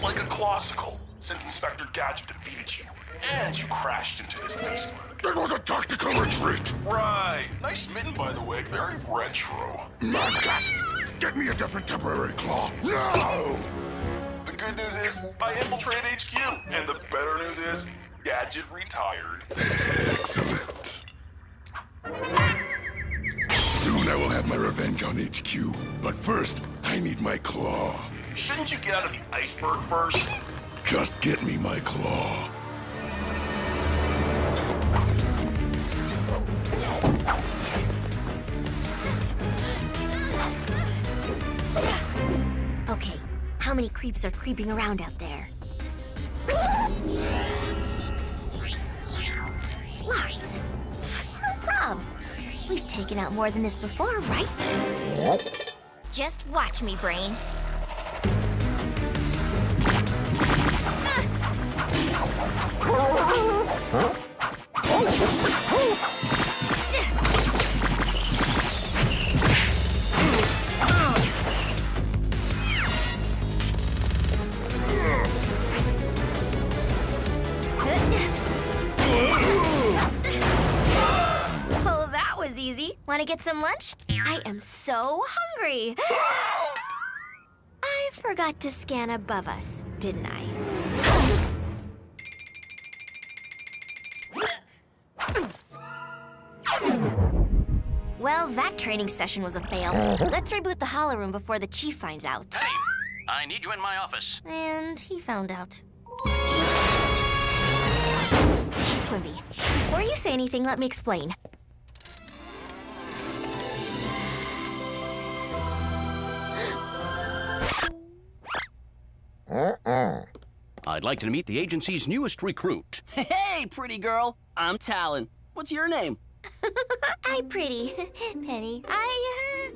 Like a classical, since Inspector Gadget defeated you, and you crashed into his basement. That was a tactical retreat! Right. Nice mitten, by the way. Very retro. Mad Cat, get me a different temporary claw, now! The good news is, I infiltrated HQ, and the better news is, Gadget retired. Excellent. Soon I will have my revenge on HQ, but first, I need my claw. Shouldn't you get out of the iceberg first? Just get me my claw. Okay, how many creeps are creeping around out there? Lots. No problem. We've taken out more than this before, right? Just watch me, Brain. Well, that was easy. Want to get some lunch? I am so hungry. I forgot to scan above us, didn't I? Well, that training session was a fail. Let's reboot the holo room before the chief finds out. Hey, I need you in my office. And he found out. Chief Quimby, before you say anything, let me explain. I'd like to meet the agency's newest recruit. Hey, pretty girl. I'm Talon. What's your name? Hi, pretty. Penny. Hi.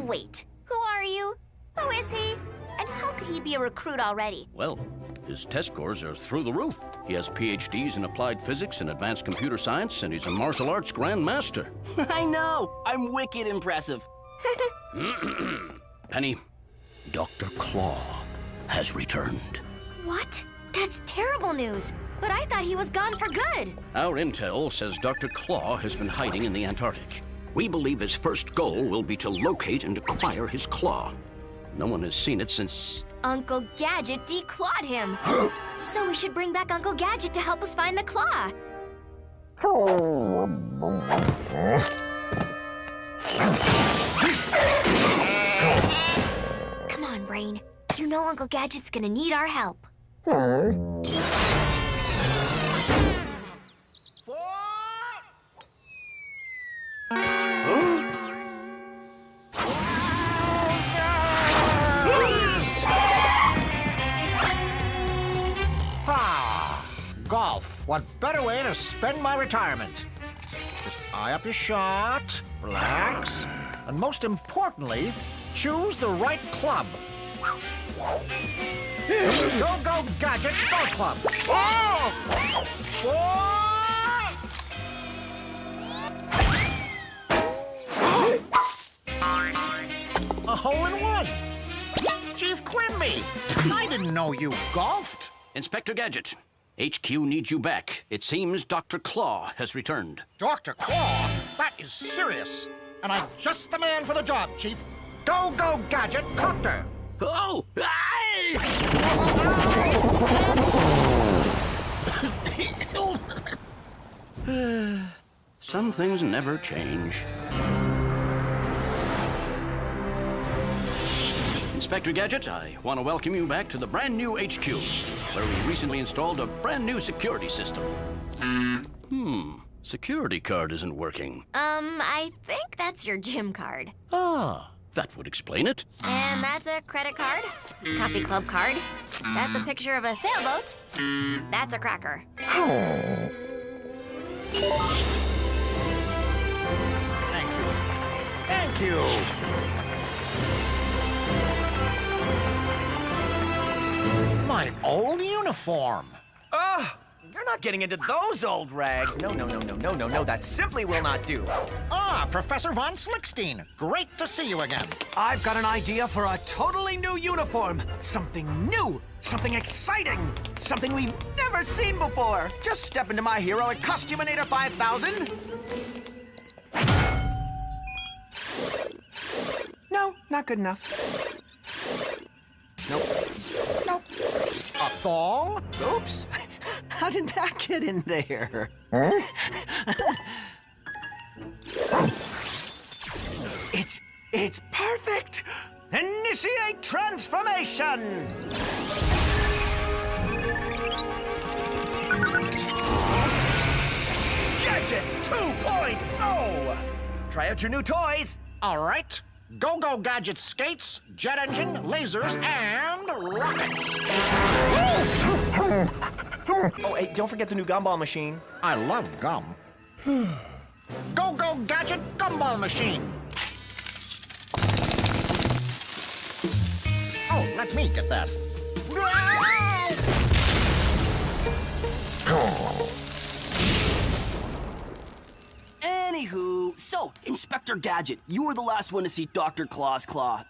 Wait, who are you? Who is he? And how could he be a recruit already? Well, his test scores are through the roof. He has PhDs in applied physics and advanced computer science, and he's a martial arts grandmaster. I know. I'm wicked impressive. Penny, Dr. Claw has returned. What? That's terrible news. But I thought he was gone for good. Our intel says Dr. Claw has been hiding in the Antarctic. We believe his first goal will be to locate and acquire his claw. No one has seen it since... Uncle Gadget declawed him. So we should bring back Uncle Gadget to help us find the claw. Come on, Brain. You know Uncle Gadget's gonna need our help. Golf. What better way to spend my retirement? Just eye up your shot, relax, and most importantly, choose the right club. Go, Gadget Golf Club. A hole-in-one. Chief Quimby, I didn't know you golfed. Inspector Gadget, HQ needs you back. It seems Dr. Claw has returned. Dr. Claw? That is serious. And I'm just the man for the job, Chief. Go, Gadget Copter. Oh! Aye! Some things never change. Inspector Gadget, I want to welcome you back to the brand new HQ, where we recently installed a brand new security system. Security card isn't working. I think that's your gym card. Ah, That would explain it. And that's a credit card, coffee club card. That's a picture of a sailboat. That's a cracker. Thank you. My old uniform. You're not getting into those old rags. No, that simply will not do. Ah, Professor Von Slickstein. Great to see you again. I've got an idea for a totally new uniform. Something new, something exciting, something we've never seen before. Just step into my heroic Costuminator 5000. No, not good enough. Nope. A thong? Oops. How did that get in there? It's perfect! Initiate transformation! Gadget 2.0! Try out your new toys! All right. Go-Go Gadget skates, jet engine, lasers, and rockets. Oh, hey, don't forget the new gumball machine. I love gum. Go-Go Gadget gumball machine. Oh, let me get that. Anywho, so, Inspector Gadget, you were the last one to see Dr. Claw's claw.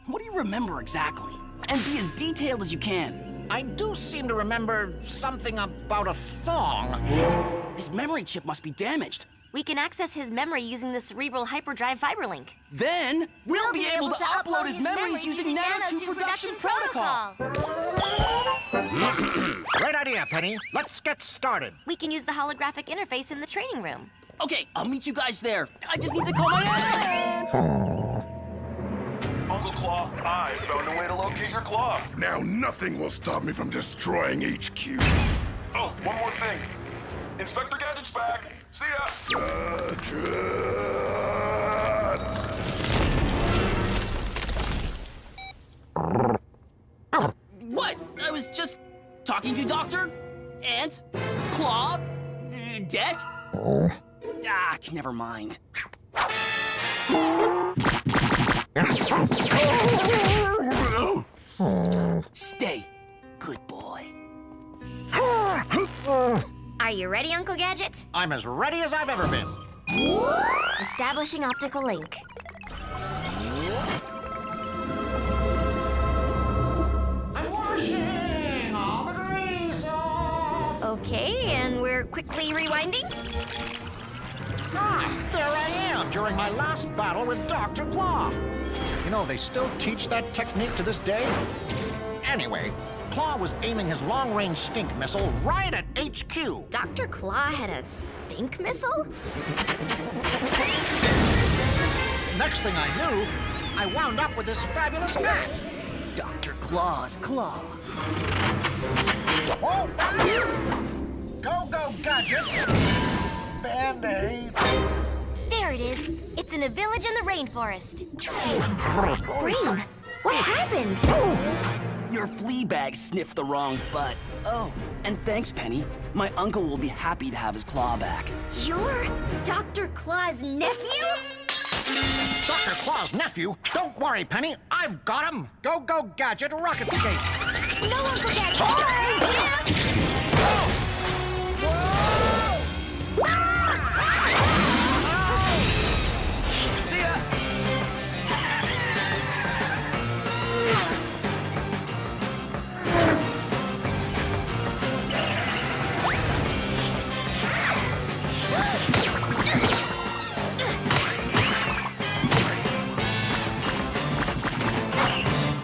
What do you remember exactly? And be as detailed as you can. I do seem to remember something about a thong. His memory chip must be damaged. We can access his memory using the cerebral hyperdrive fiberlink. Then, we'll be able to upload his memories using nanotube production protocol. Great idea, Penny. Let's get started. We can use the holographic interface in the training room. Okay, I'll meet you guys there. I just need to call my aunt. Uncle Claw, I found a way to locate your claw. Now nothing will stop me from destroying HQ. Oh, one more thing. Inspector Gadget's back. See ya. What? I was just talking to Doctor, Aunt, Claw, Det. Ah, never mind. Stay, good boy. Are you ready, Uncle Gadget? I'm as ready as I've ever been. Establishing optical link. I'm washing all the grease off. Okay, and we're quickly rewinding. Ah, there I am during my last battle with Dr. Claw. You know, they still teach that technique to this day. Anyway, Claw was aiming his long-range stink missile right at HQ. Dr. Claw had a stink missile? Next thing I knew, I wound up with this fabulous hat. Dr. Claw's claw. Oh! Go-Go Gadget! Band-Aid! There it is. It's in a village in the rainforest. Brain, what happened? Your flea bag sniffed the wrong butt. Oh, and thanks, Penny. My uncle will be happy to have his claw back. You're Dr. Claw's nephew? Dr. Claw's nephew? Don't worry, Penny. I've got him. Go-Go Gadget rocket skates. No, Uncle Gadget. See ya!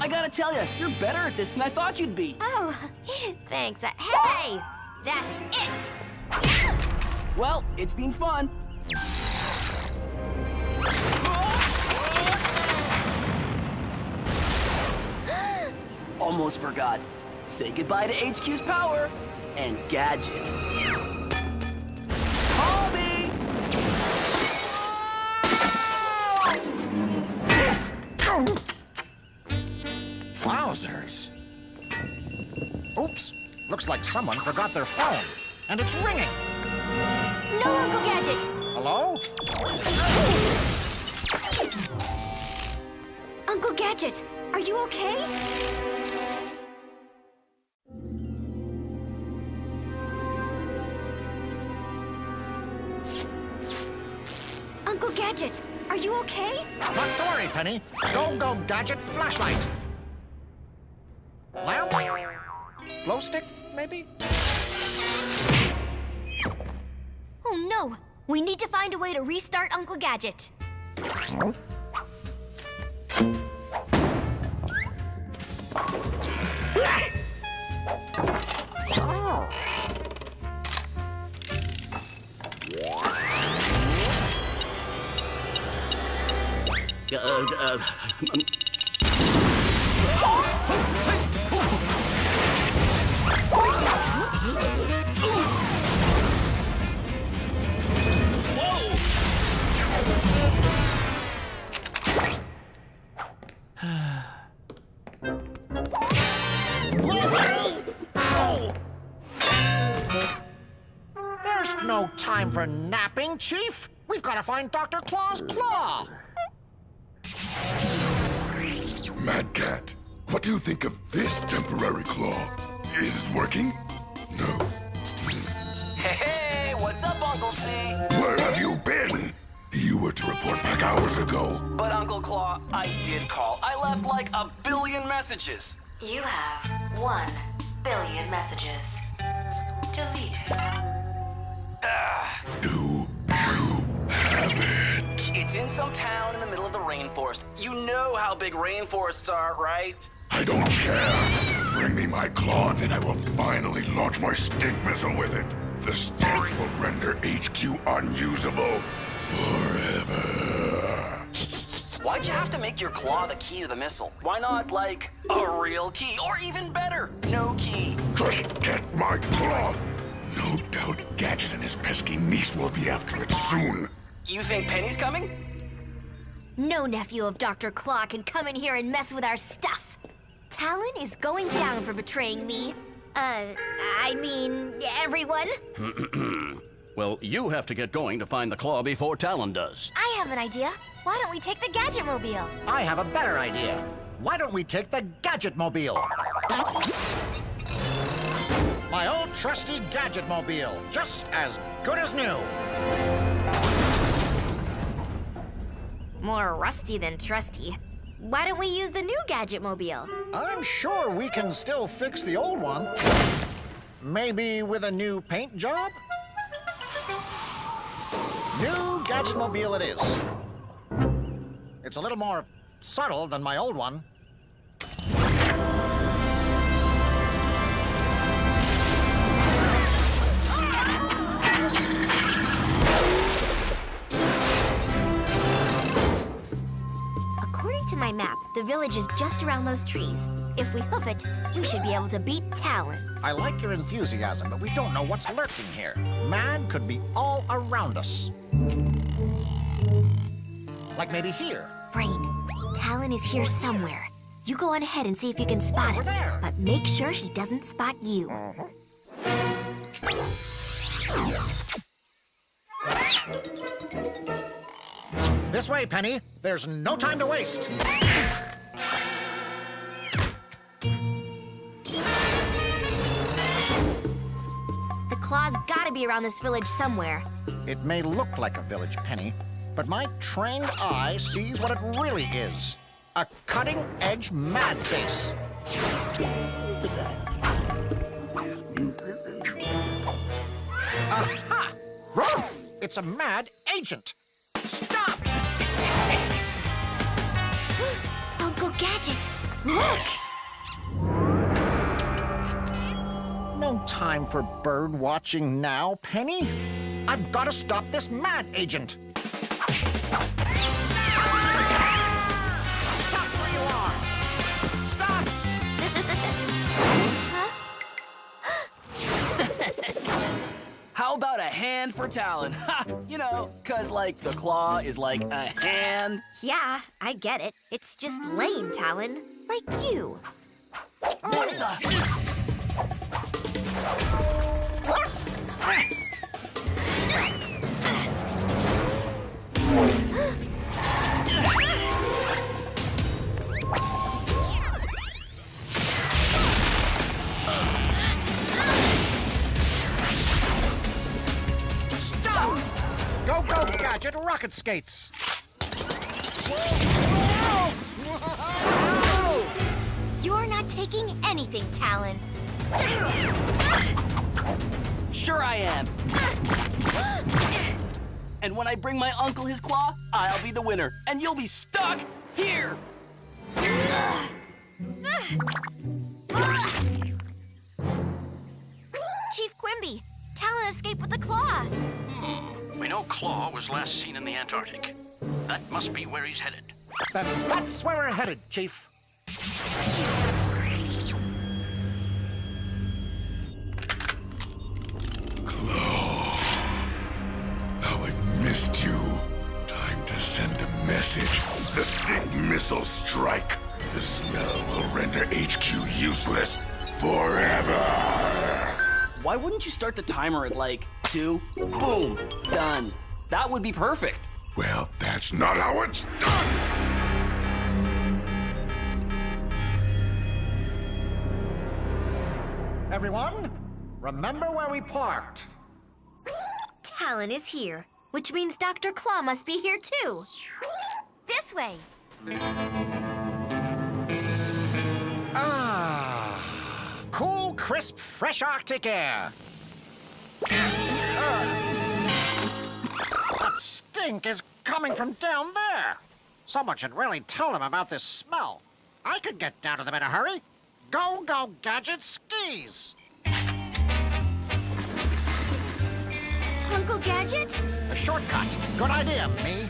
I gotta tell you, you're better at this than I thought you'd be. Oh, thanks. Hey, that's it. Well, it's been fun. Almost forgot. Say goodbye to HQ's power and Gadget. Call me! answers. Oops. Looks like someone forgot their phone. And it's ringing. No, Uncle Gadget! Hello? Uncle Gadget, are you okay? Uncle Gadget, are you okay? Not to worry, Penny. Go, Gadget flashlight. Lamp? Glow stick, maybe? Oh no! We need to find a way to restart Uncle Gadget. There's no time for napping, Chief. We've got to find Dr. Claw's claw. Mad Cat, what do you think of this temporary claw? Is it working? No. Hey, what's up, Uncle C? Where have you been? You were to report back hours ago. But Uncle Claw, I did call. I left like 1 billion messages. You have 1 billion messages. Deleted. Do you have it? It's in some town in the middle of the rainforest. You know how big rainforests are, right? I don't care. Bring me my claw, and then I will finally launch my stink missile with it. The stench will render HQ unusable forever. Why'd you have to make your claw the key to the missile? Why not, like, a real key? Or even better, no key. Just get my claw. No doubt Gadget and his pesky niece will be after it soon. You think Penny's coming? No nephew of Dr. Claw can come in here and mess with our stuff. Talon is going down for betraying me. I mean, everyone. Well, you have to get going to find the claw before Talon does. I have an idea. Why don't we take the Gadget Mobile? I have a better idea. Why don't we take the Gadget Mobile? My old trusty Gadget Mobile, just as good as new. More rusty than trusty. Why don't we use the new Gadget Mobile? I'm sure we can still fix the old one. Maybe with a new paint job? New Gadget Mobile it is. It's a little more subtle than my old one. According to my map, the village is just around those trees. If we hoof it, we should be able to beat Talon. I like your enthusiasm, but we don't know what's lurking here. Man could be all around us. Like maybe here. Brain, Talon is here somewhere. You go on ahead and see if you can spot Over him. there. But make sure he doesn't spot you. This way, Penny. There's no time to waste. The claw's gotta be around this village somewhere. It may look like a village, Penny, but my trained eye sees what it really is. A cutting-edge mad base. Aha! It's a mad agent. Stop! Uncle Gadget, look! No time for bird watching now, Penny. I've got to stop this mad agent. Stop where you are! Stop! How about a hand for Talon? Ha! You know, 'cause like the claw is like a hand. Yeah, I get it. It's just lame, Talon. Like you. Gadget rocket skates. You're not taking anything, Talon. Sure I am. And when I bring my uncle his claw, I'll be the winner, and you'll be stuck here. Chief Quimby, Talon escaped with the claw. We know Claw was last seen in the Antarctic. That must be where he's headed. Then that's where we're headed, Chief. How I've missed you. Time to send a message. The stink missile strike. The smell will render HQ useless forever. Why wouldn't you start the timer at like 2? Boom, done. That would be perfect. Well, that's not how it's done! Everyone, remember where we parked. Talon is here, which means Dr. Claw must be here too. This way. Ah, cool, crisp, fresh Arctic air. That stink is coming from down there. Someone should really tell them about this smell. I could get down to them in a hurry. Go, go, Gadget skis! Uncle Gadget? A shortcut. Good idea, me.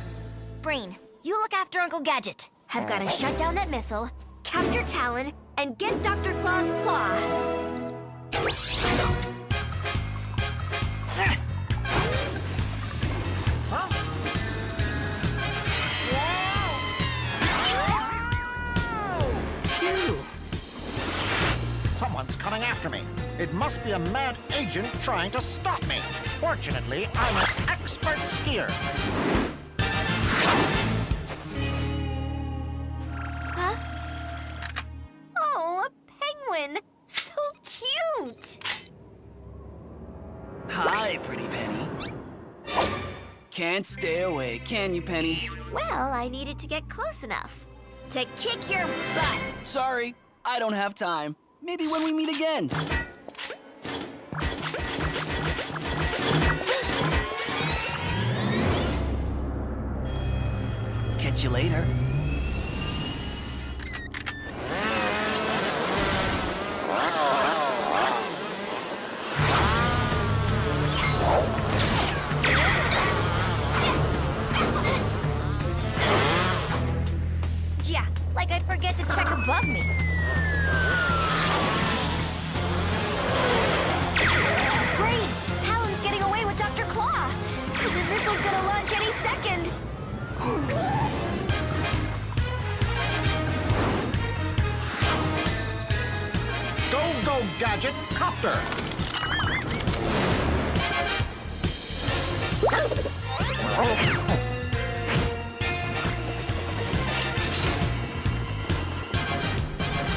Brain, you look after Uncle Gadget. I've got to shut down that missile, capture Talon, and get Dr. Claw's claw. Phew. Someone's coming after me. It must be a mad agent trying to stop me. Fortunately, I'm an expert skier. Huh? Oh, a penguin. So cute. Hi, pretty Penny. Can't stay away, can you, Penny? Well, I needed to get close enough to kick your butt. Sorry, I don't have time. Maybe when we meet again. Catch you later. Yeah, like I'd forget to check above me. Brain, Talon's getting away with Dr. Claw. The missile's gonna launch any second. Go, go, Gadget copter!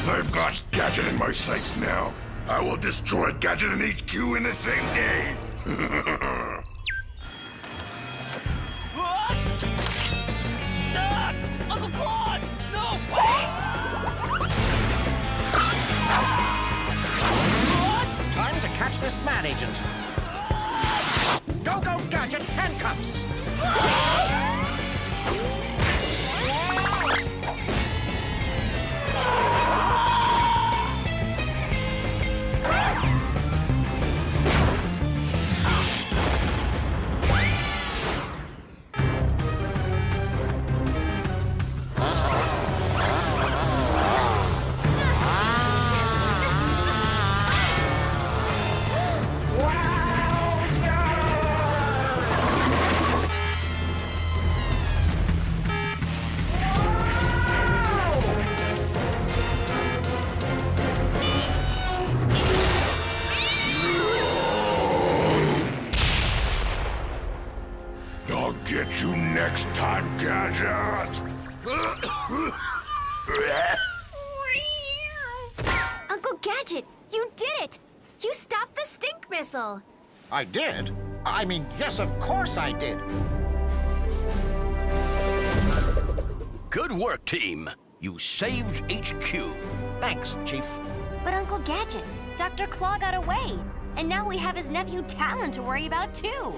I've got Gadget in my sights now. I will destroy Gadget and HQ in the same day. Uncle Claude! No, wait! Time to catch this mad agent. Go, go, Gadget handcuffs! I'll get you next time, Gadget! Uncle Gadget, you did it! You stopped the stink missile. I did? I mean, yes, of course I did. Good work, team. You saved HQ. Thanks, Chief. But Uncle Gadget, Dr. Claw got away. And now we have his nephew Talon to worry about, too.